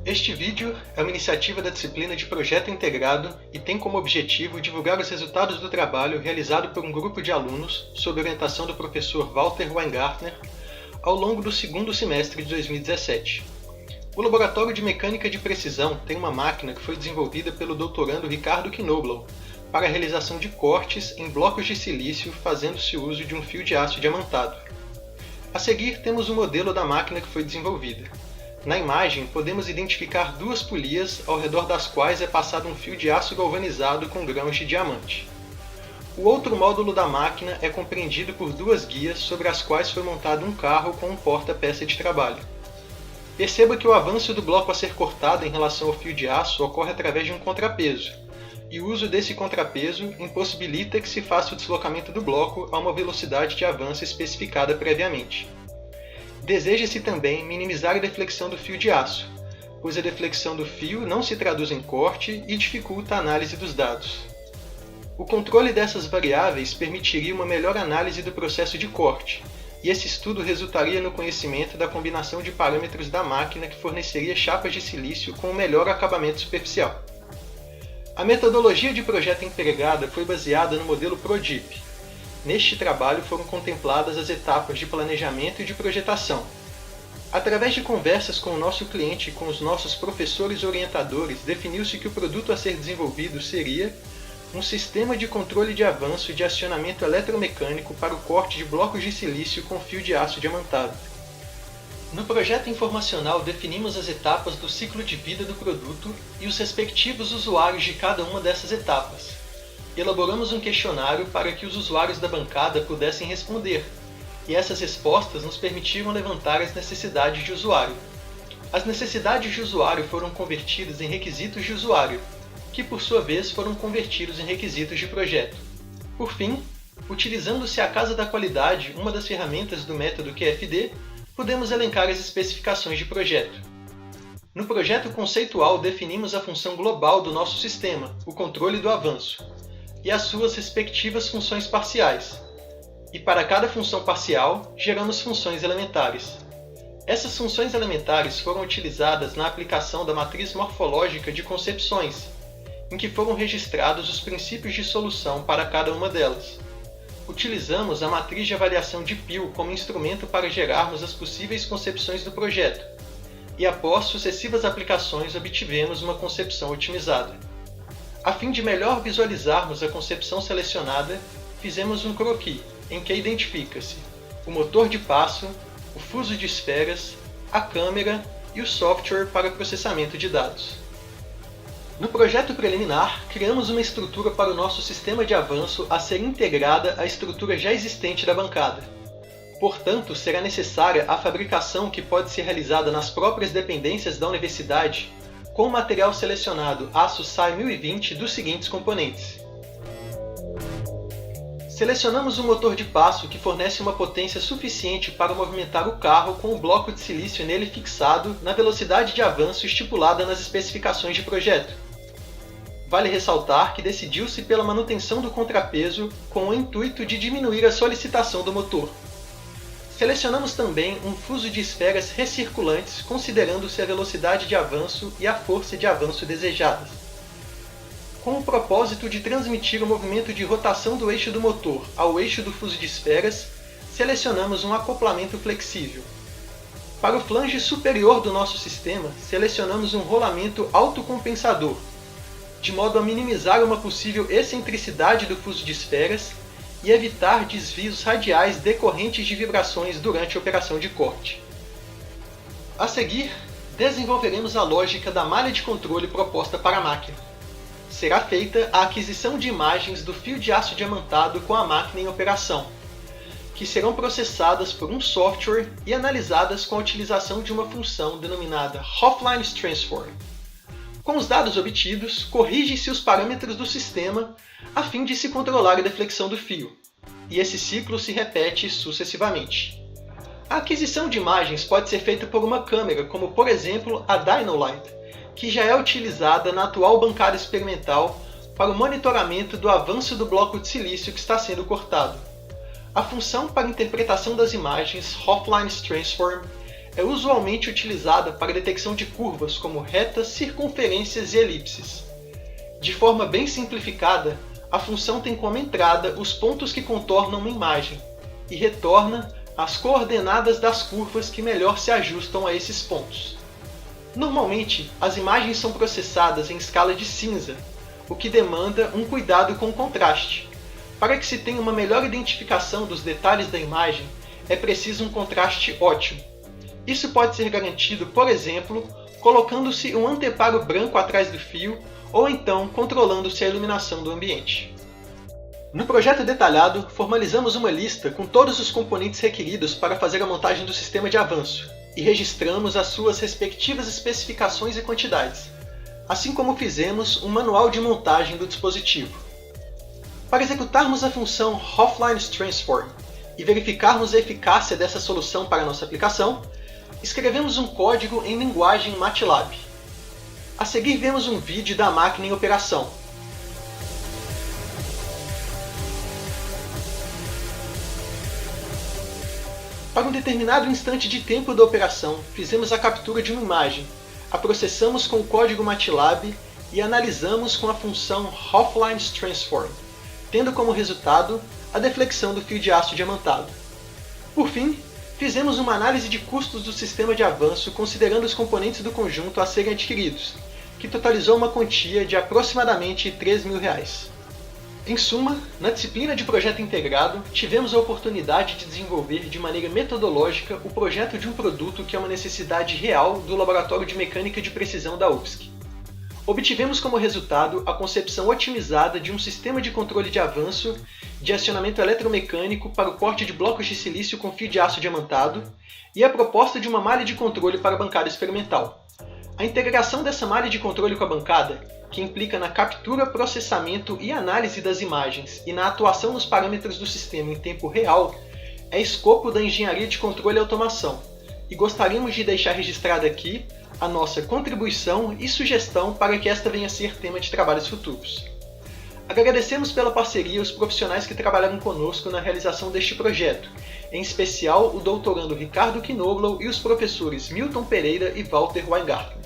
Este vídeo é uma iniciativa da disciplina de Projeto Integrado e tem como objetivo divulgar os resultados do trabalho realizado por um grupo de alunos sob orientação do professor Walter Weingartner ao longo do segundo semestre de 2017. O Laboratório de Mecânica de Precisão tem uma máquina que foi desenvolvida pelo doutorando Ricardo Knobloch para a realização de cortes em blocos de silício fazendo-se uso de um fio de aço diamantado. A seguir temos o modelo da máquina que foi desenvolvida. Na imagem, podemos identificar duas polias ao redor das quais é passado um fio de aço galvanizado com grãos de diamante. O outro módulo da máquina é compreendido por duas guias sobre as quais foi montado um carro com um porta-peça de trabalho. Perceba que o avanço do bloco a ser cortado em relação ao fio de aço ocorre através de um contrapeso, e o uso desse contrapeso impossibilita que se faça o deslocamento do bloco a uma velocidade de avanço especificada previamente. Deseja-se também minimizar a deflexão do fio de aço, pois a deflexão do fio não se traduz em corte e dificulta a análise dos dados. O controle dessas variáveis permitiria uma melhor análise do processo de corte, e esse estudo resultaria no conhecimento da combinação de parâmetros da máquina que forneceria chapas de silício com um melhor acabamento superficial. A metodologia de projeto empregada foi baseada no modelo PRODIP. Neste trabalho foram contempladas as etapas de planejamento e de projetação. Através de conversas com o nosso cliente e com os nossos professores orientadores, definiu-se que o produto a ser desenvolvido seria um sistema de controle de avanço e de acionamento eletromecânico para o corte de blocos de silício com fio de aço diamantado. No projeto informacional definimos as etapas do ciclo de vida do produto e os respectivos usuários de cada uma dessas etapas. Elaboramos um questionário para que os usuários da bancada pudessem responder, e essas respostas nos permitiram levantar as necessidades de usuário. As necessidades de usuário foram convertidas em requisitos de usuário, que por sua vez foram convertidos em requisitos de projeto. Por fim, utilizando-se a casa da qualidade, uma das ferramentas do método QFD, podemos elencar as especificações de projeto. No projeto conceitual definimos a função global do nosso sistema, o controle do avanço, e as suas respectivas funções parciais. E para cada função parcial, geramos funções elementares. Essas funções elementares foram utilizadas na aplicação da matriz morfológica de concepções, em que foram registrados os princípios de solução para cada uma delas. Utilizamos a matriz de avaliação de Peel como instrumento para gerarmos as possíveis concepções do projeto, e após sucessivas aplicações obtivemos uma concepção otimizada. A fim de melhor visualizarmos a concepção selecionada, fizemos um croquis, em que identifica-se o motor de passo, o fuso de esferas, a câmera e o software para processamento de dados. No projeto preliminar, criamos uma estrutura para o nosso sistema de avanço a ser integrada à estrutura já existente da bancada. Portanto, será necessária a fabricação que pode ser realizada nas próprias dependências da universidade com o material selecionado aço SAI 1020 dos seguintes componentes. Selecionamos um motor de passo que fornece uma potência suficiente para movimentar o carro com o bloco de silício nele fixado na velocidade de avanço estipulada nas especificações de projeto. Vale ressaltar que decidiu-se pela manutenção do contrapeso com o intuito de diminuir a solicitação do motor. Selecionamos também um fuso de esferas recirculantes considerando-se a velocidade de avanço e a força de avanço desejadas. Com o propósito de transmitir o movimento de rotação do eixo do motor ao eixo do fuso de esferas, selecionamos um acoplamento flexível. Para o flange superior do nosso sistema, selecionamos um rolamento autocompensador, de modo a minimizar uma possível excentricidade do fuso de esferas e evitar desvios radiais decorrentes de vibrações durante a operação de corte. A seguir, desenvolveremos a lógica da malha de controle proposta para a máquina. Será feita a aquisição de imagens do fio de aço diamantado com a máquina em operação, que serão processadas por um software e analisadas com a utilização de uma função denominada Hoflines Transform. Com os dados obtidos, corrigem-se os parâmetros do sistema a fim de se controlar a deflexão do fio, e esse ciclo se repete sucessivamente. A aquisição de imagens pode ser feita por uma câmera, como por exemplo a Dynolight, que já é utilizada na atual bancada experimental para o monitoramento do avanço do bloco de silício que está sendo cortado. A função para interpretação das imagens Hoflines Transform é usualmente utilizada para a detecção de curvas como retas, circunferências e elipses. De forma bem simplificada, a função tem como entrada os pontos que contornam uma imagem e retorna as coordenadas das curvas que melhor se ajustam a esses pontos. Normalmente, as imagens são processadas em escala de cinza, o que demanda um cuidado com o contraste. Para que se tenha uma melhor identificação dos detalhes da imagem, é preciso um contraste ótimo. Isso pode ser garantido, por exemplo, colocando-se um anteparo branco atrás do fio ou então controlando-se a iluminação do ambiente. No projeto detalhado, formalizamos uma lista com todos os componentes requeridos para fazer a montagem do sistema de avanço e registramos as suas respectivas especificações e quantidades, assim como fizemos um manual de montagem do dispositivo. Para executarmos a função Offline Transform e verificarmos a eficácia dessa solução para a nossa aplicação, escrevemos um código em linguagem MATLAB. A seguir vemos um vídeo da máquina em operação. Para um determinado instante de tempo da operação, fizemos a captura de uma imagem, a processamos com o código MATLAB e analisamos com a função Offline Transform, tendo como resultado a deflexão do fio de aço diamantado. Por fim, fizemos uma análise de custos do sistema de avanço considerando os componentes do conjunto a serem adquiridos, que totalizou uma quantia de aproximadamente R$3.000. Em suma, na disciplina de Projeto Integrado, tivemos a oportunidade de desenvolver de maneira metodológica o projeto de um produto que é uma necessidade real do Laboratório de Mecânica de Precisão da UFSC. Obtivemos como resultado a concepção otimizada de um sistema de controle de avanço de acionamento eletromecânico para o corte de blocos de silício com fio de aço diamantado e a proposta de uma malha de controle para a bancada experimental. A integração dessa malha de controle com a bancada, que implica na captura, processamento e análise das imagens e na atuação nos parâmetros do sistema em tempo real, é escopo da engenharia de controle e automação, e gostaríamos de deixar registrada aqui a nossa contribuição e sugestão para que esta venha a ser tema de trabalhos futuros. Agradecemos pela parceria os profissionais que trabalharam conosco na realização deste projeto, em especial o doutorando Ricardo Knoblow e os professores Milton Pereira e Walter Weingarten.